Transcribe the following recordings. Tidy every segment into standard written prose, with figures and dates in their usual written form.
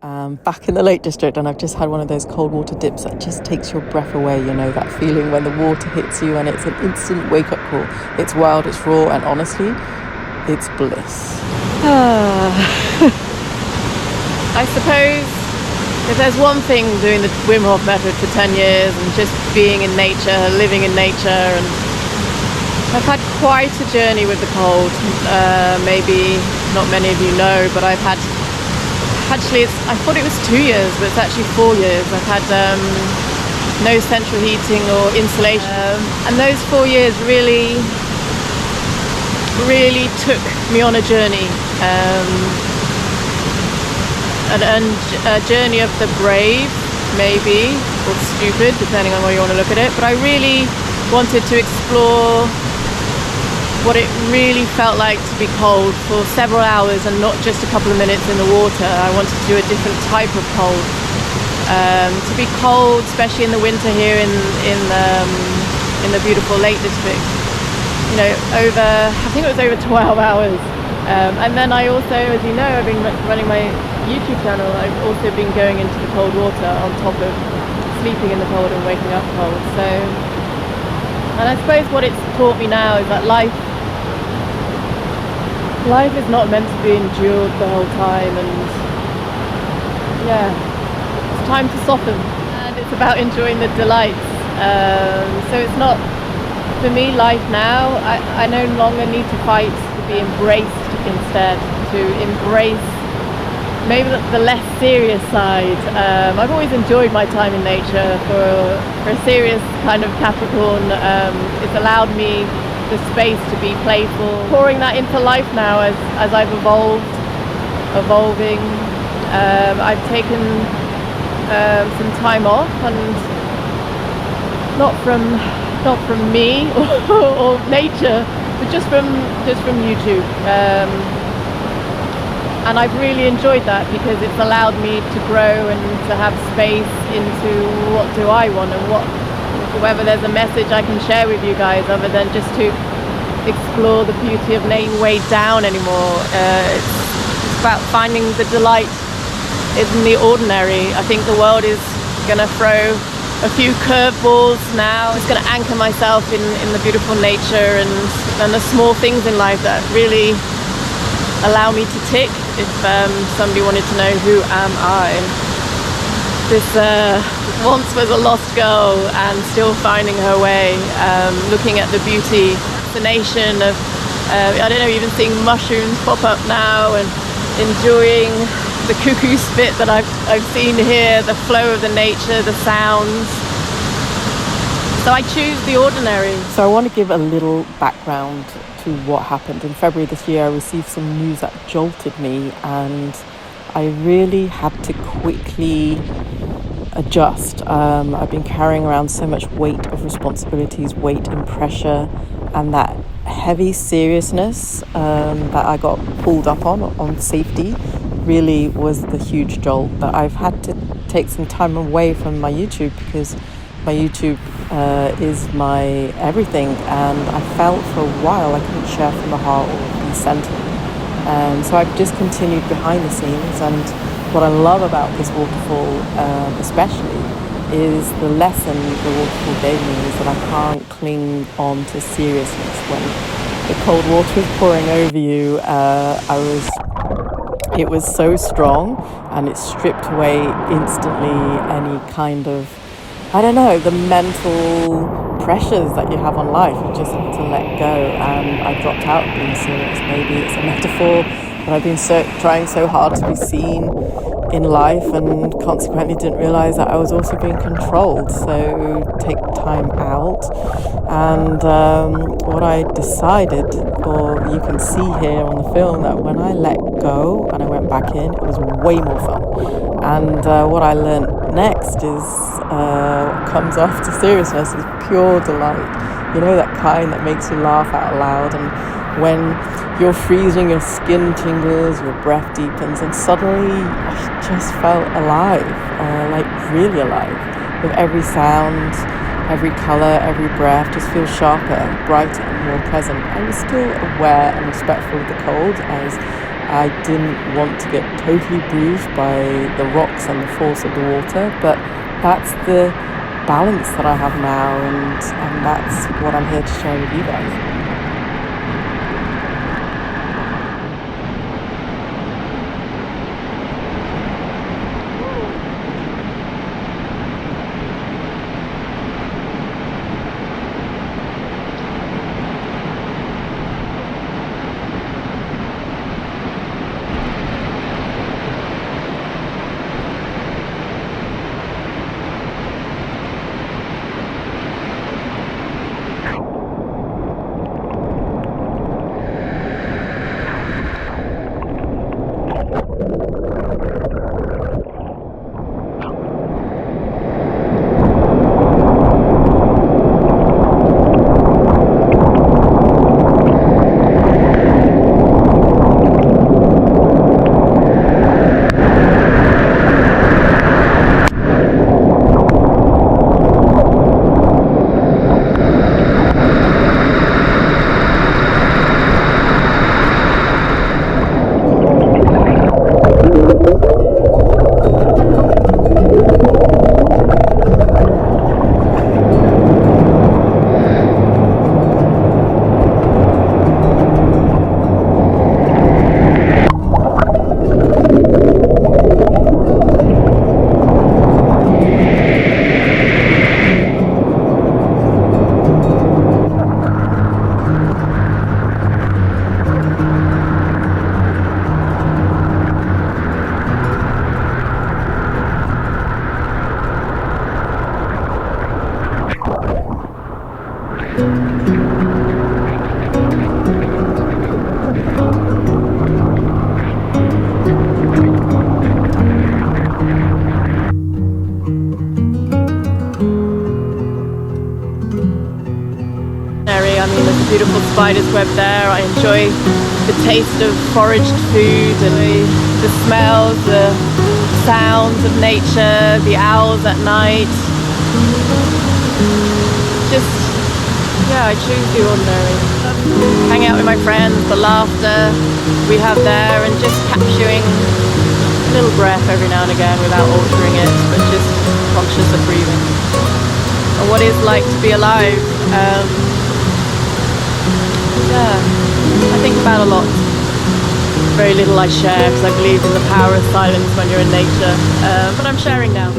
back in the Lake District, and I've just had one of those cold water dips that just takes your breath away. You know, that feeling when the water hits you and it's an instant wake-up call. It's wild, it's raw, and honestly, it's bliss. I suppose if there's one thing doing the Wim Hof method for 10 years and just being in nature, living in nature, and I've had quite a journey with the cold. Maybe not many of you know, but I've had, actually I thought it was 2 years, but it's actually 4 years. I've had no central heating or insulation. And those 4 years really took me on a journey. A journey of the brave, maybe, or stupid, depending on how you want to look at it. But I really wanted to explore what it really felt like to be cold for several hours and not just a couple of minutes in the water. I wanted to do a different type of cold. To be cold, especially in the winter here in the beautiful Lake District. You know, I think it was over 12 hours. And then I also, as you know, I've been running my YouTube channel. I've also been going into the cold water on top of sleeping in the cold and waking up cold. So, and I suppose what it's taught me now is that life is not meant to be endured the whole time, and yeah, it's time to soften, and it's about enjoying the delights. So it's not, for me, life now, I no longer need to fight to be embraced. Instead, to embrace maybe the less serious side. I've always enjoyed my time in nature. For a serious kind of Capricorn, it's allowed me the space to be playful, pouring that into life now as I've evolving. I've taken some time off, and not from me or nature, but just from YouTube, and I've really enjoyed that because it's allowed me to grow and to have space into what do I want, and whether there's a message I can share with you guys other than just to explore the beauty of nature weighed down anymore. It's about finding the delight in the ordinary. I think the world is gonna throw a few curveballs now. I'm just going to anchor myself in the beautiful nature and the small things in life that really allow me to tick. If somebody wanted to know who am I, this once was a lost girl and still finding her way, looking at the beauty, fascination of I don't know, even seeing mushrooms pop up now and enjoying the cuckoo spit that I've seen here, the flow of the nature, the sounds. So I choose the ordinary. So I want to give a little background to what happened. In February this year, I received some news that jolted me, and I really had to quickly adjust. I've been carrying around so much weight of responsibilities, weight and pressure, and that heavy seriousness that I got pulled up on safety really was the huge jolt that I've had to take some time away from my YouTube, because my YouTube is my everything, and I felt for a while I couldn't share from the heart or be centered. So I've just continued behind the scenes, and what I love about this waterfall especially is the lesson the waterfall gave me is that I can't cling on to seriousness. When the cold water is pouring over you, it was so strong, and it stripped away instantly any kind of, I don't know, the mental pressures that you have on life. You just have to let go, and I dropped out of being serious. Maybe it's a metaphor, but I've been trying so hard to be seen in life, and consequently didn't realize that I was also being controlled. So take time out, and what I decided, or you can see here on the film, that when I let go and I went back in, it was way more fun. And what I learned next is what comes after seriousness is pure delight. You know, that kind that makes you laugh out loud, and when you're freezing, your skin tingles, your breath deepens, and suddenly I just felt alive, like really alive, with every sound, every colour, every breath just feels sharper, brighter and more present. I was still aware and respectful of the cold, as I didn't want to get totally bruised by the rocks and the force of the water, but that's the balance that I have now, and that's what I'm here to share with you guys. I mean, there's a beautiful spider's web there. I enjoy the taste of foraged food and the smells, the sounds of nature, the owls at night. Just, yeah, I choose the ordinary. Hang out with my friends, the laughter we have there, and just capturing a little breath every now and again without altering it, but just conscious of breathing. And what it's like to be alive. Yeah, I think about a lot. Very little I share because I believe in the power of silence when you're in nature, but I'm sharing now.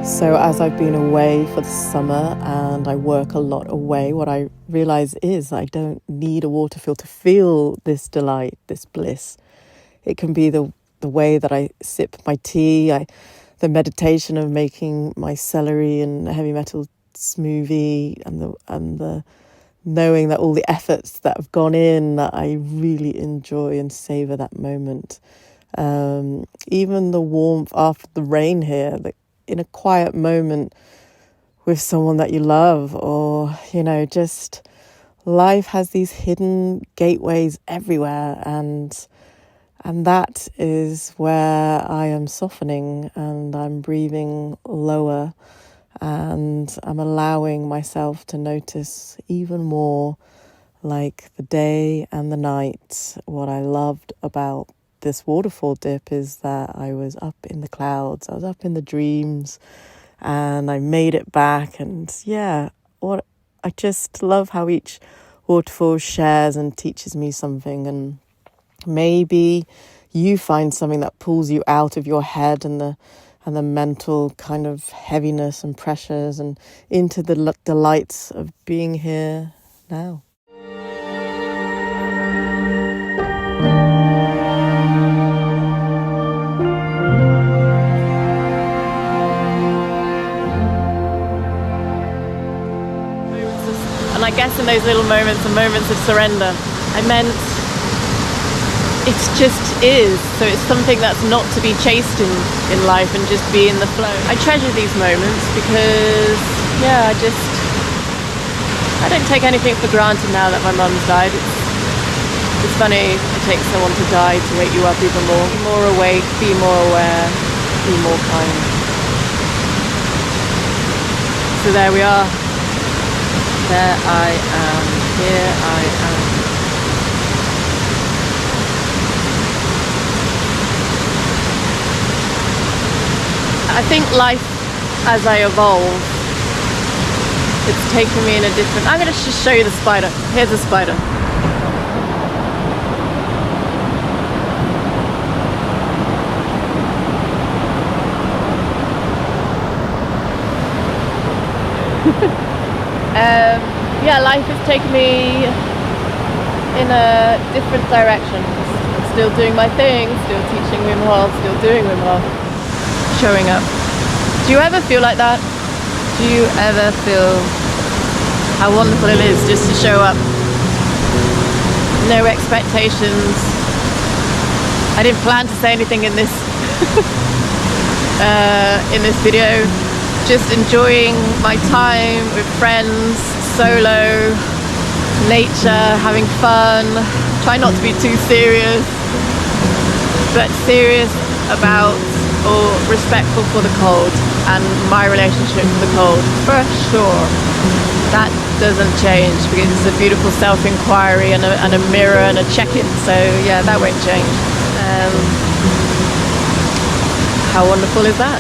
So as I've been away for the summer and I work a lot away, what I realise is I don't need a waterfall to feel this delight, this bliss. It can be the way that I sip my tea, the meditation of making my celery and heavy metal smoothie, and the knowing that all the efforts that have gone in, that I really enjoy and savour that moment. Even the warmth after the rain here, in a quiet moment with someone that you love, or, just life has these hidden gateways everywhere, and that is where I am softening and I'm breathing lower and I'm allowing myself to notice even more, like the day and the night. What I loved about this waterfall dip is that I was up in the clouds, I was up in the dreams, and I made it back. And I just love how each waterfall shares and teaches me something. And maybe you find something that pulls you out of your head and the mental kind of heaviness and pressures and into the delights of being here now. And I guess in those little moments are moments of surrender. I meant it just is. So it's something that's not to be chased in life and just be in the flow. I treasure these moments because, I don't take anything for granted now that my mum's died. It's funny, it takes someone to die to wake you up even more. Be more awake, be more aware, be more kind. So there we are. There I am, here I am. I think life, as I evolve, it's taken me in a different... I'm going to just show you the spider. Here's a spider. Life has taken me in a different direction. I'm still doing my thing, still teaching Wim Hof, still doing Wim Hof, showing up. Do you ever feel like that? Do you ever feel how wonderful it is just to show up? No expectations. I didn't plan to say anything in this video. Just enjoying my time with friends, solo, nature, having fun. Try not to be too serious, but serious about or respectful for the cold and my relationship with the cold, for sure. That doesn't change because it's a beautiful self-inquiry and a mirror and a check-in. So that won't change. How wonderful is that?